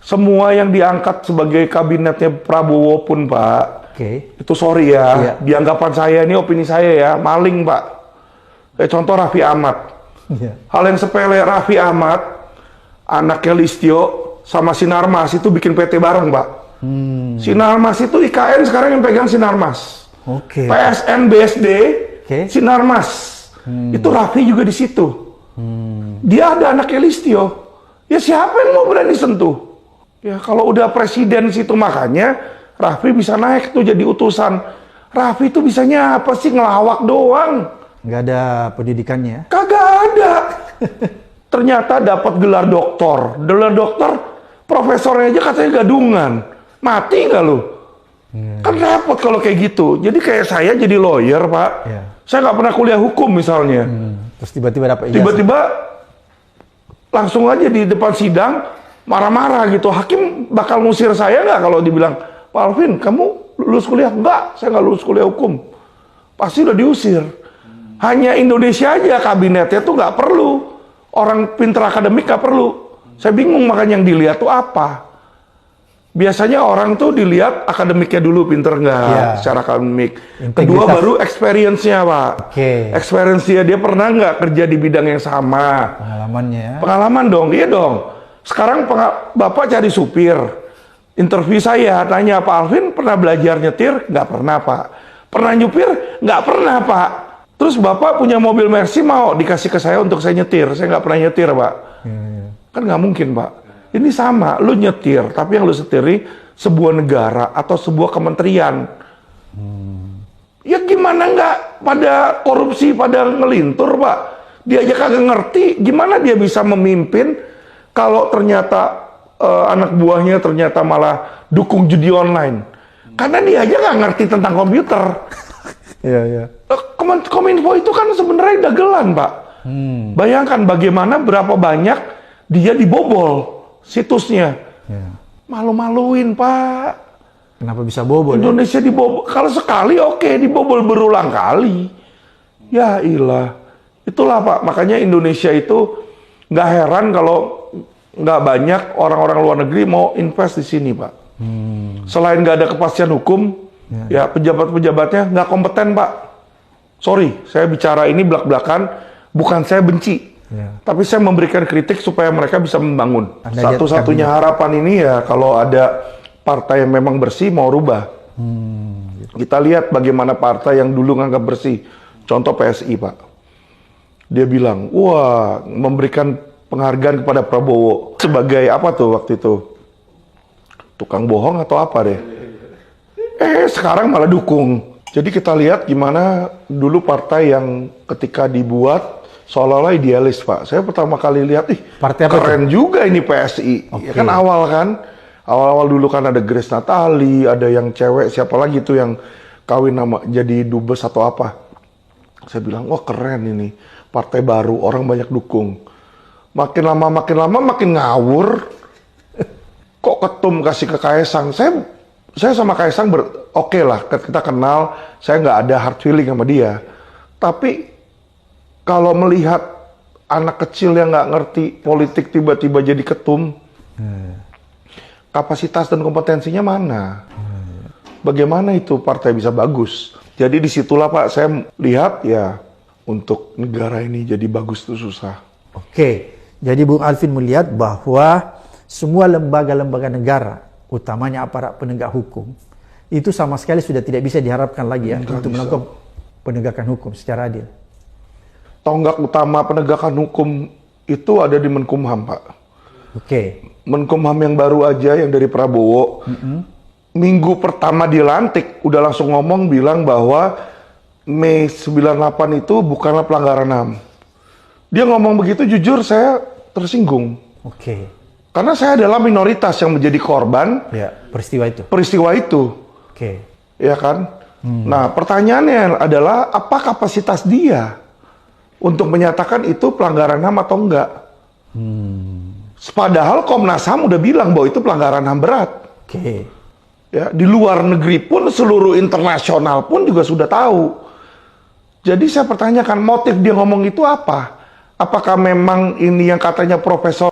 semua yang diangkat sebagai kabinetnya Prabowo pun, Pak, itu sorry ya, di anggapan saya, ini opini saya ya, maling, Pak. Contoh Raffi Ahmad. Hal yang sepele, Raffi Ahmad, anaknya Listio, sama Sinarmas itu bikin PT bareng, Pak. Sinarmas itu IKN sekarang yang pegang Sinarmas. PSN, BSD, Sinarmas. Itu Raffi juga di situ. Dia ada anaknya Listio. Ya siapa yang mau berani sentuh? Ya kalau udah presiden situ, makanya Raffi bisa naik tuh jadi utusan. Raffi itu bisanya apa sih, ngelawak doang. Nggak ada pendidikannya? Kagak ada. Ternyata dapat gelar doktor. Gelar doktor, profesornya aja katanya gadungan. Mati nggak lu? Kan repot kalau kayak gitu. Jadi kayak saya jadi lawyer, Pak. Saya nggak pernah kuliah hukum misalnya. Terus tiba-tiba dapat ijazah. Tiba-tiba langsung aja di depan sidang marah-marah gitu. Hakim bakal ngusir saya nggak kalau dibilang, Pak Alvin, kamu lulus kuliah? Enggak, saya nggak lulus kuliah hukum. Pasti udah diusir. Hanya Indonesia aja kabinetnya tuh nggak perlu. Orang pinter akademik nggak perlu. Saya bingung makanya yang dilihat tuh apa. Biasanya orang tuh dilihat akademiknya dulu, pinter nggak secara akademik. Kedua baru experience-nya, Pak. Experience-nya, dia pernah nggak kerja di bidang yang sama. Pengalamannya. Pengalaman dong, iya dong. Sekarang Bapak cari supir. Interview saya, tanya, Pak Alvin pernah belajar nyetir? Nggak pernah, Pak. Pernah nyupir? Nggak pernah, Pak. Terus Bapak punya mobil Mercy, mau dikasih ke saya untuk saya nyetir? Saya nggak pernah nyetir, Pak. Kan nggak mungkin, Pak. Ini sama, lu nyetir, tapi yang lu setiri sebuah negara atau sebuah kementerian. Ya gimana nggak pada korupsi, pada ngelintur, Pak? Dia aja kagak ngerti, gimana dia bisa memimpin kalau ternyata anak buahnya ternyata malah dukung judi online. Karena dia aja nggak ngerti tentang komputer. Kominfo itu kan sebenarnya dagelan, Pak. Bayangkan bagaimana berapa banyak dia dibobol situsnya. Malu-maluin, Pak. Kenapa bisa bobol? Indonesia dibobol. Kalau sekali oke, dibobol berulang kali. Ya ilah. Itulah, Pak. Makanya Indonesia itu nggak heran kalau nggak banyak orang-orang luar negeri mau invest di sini, Pak. Selain nggak ada kepastian hukum, ya pejabat-pejabatnya nggak kompeten, Pak. Sorry, saya bicara ini belak-belakan, bukan saya benci. Tapi saya memberikan kritik supaya mereka bisa membangun. Satu-satunya harapan ini ya kalau ada partai yang memang bersih mau rubah. Kita lihat bagaimana partai yang dulu nganggap bersih. Contoh PSI, Pak. Dia bilang, wah, memberikan penghargaan kepada Prabowo. Sebagai apa tuh waktu itu? Tukang bohong atau apa deh? Sekarang malah dukung. Jadi kita lihat gimana dulu partai yang ketika dibuat seolah-olah idealis, Pak. Saya pertama kali lihat, partai keren juga ini PSI. Ya kan awal-awal dulu kan ada Grace Natali, ada yang cewek, siapa lagi tuh yang kawin nama jadi dubes atau apa. Saya bilang, wah keren ini. Partai baru, orang banyak dukung. Makin lama makin ngawur. Kok ketum kasih ke Kaesang? Saya sama Kaesang oke lah, kita kenal, saya nggak ada hard feeling sama dia. Tapi kalau melihat anak kecil yang nggak ngerti politik tiba-tiba jadi ketum, kapasitas dan kompetensinya mana? Bagaimana itu partai bisa bagus? Jadi disitulah, Pak, saya lihat ya untuk negara ini jadi bagus itu susah. Jadi Bung Alvin melihat bahwa semua lembaga-lembaga negara, utamanya aparat penegak hukum, itu sama sekali sudah tidak bisa diharapkan lagi ya untuk melakukan penegakan hukum secara adil. Tonggak utama penegakan hukum itu ada di Menkumham, Pak. Menkumham yang baru aja, yang dari Prabowo, minggu pertama dilantik, udah langsung ngomong bilang bahwa Mei 98 itu bukanlah pelanggaran HAM. Dia ngomong begitu, jujur saya tersinggung. Karena saya adalah minoritas yang menjadi korban peristiwa itu. Ya kan? Nah, pertanyaannya adalah apa kapasitas dia untuk menyatakan itu pelanggaran HAM atau enggak? Padahal Komnas HAM udah bilang bahwa itu pelanggaran HAM berat. Ya, di luar negeri pun, seluruh internasional pun juga sudah tahu. Jadi saya pertanyakan motif dia ngomong itu apa? Apakah memang ini yang katanya profesor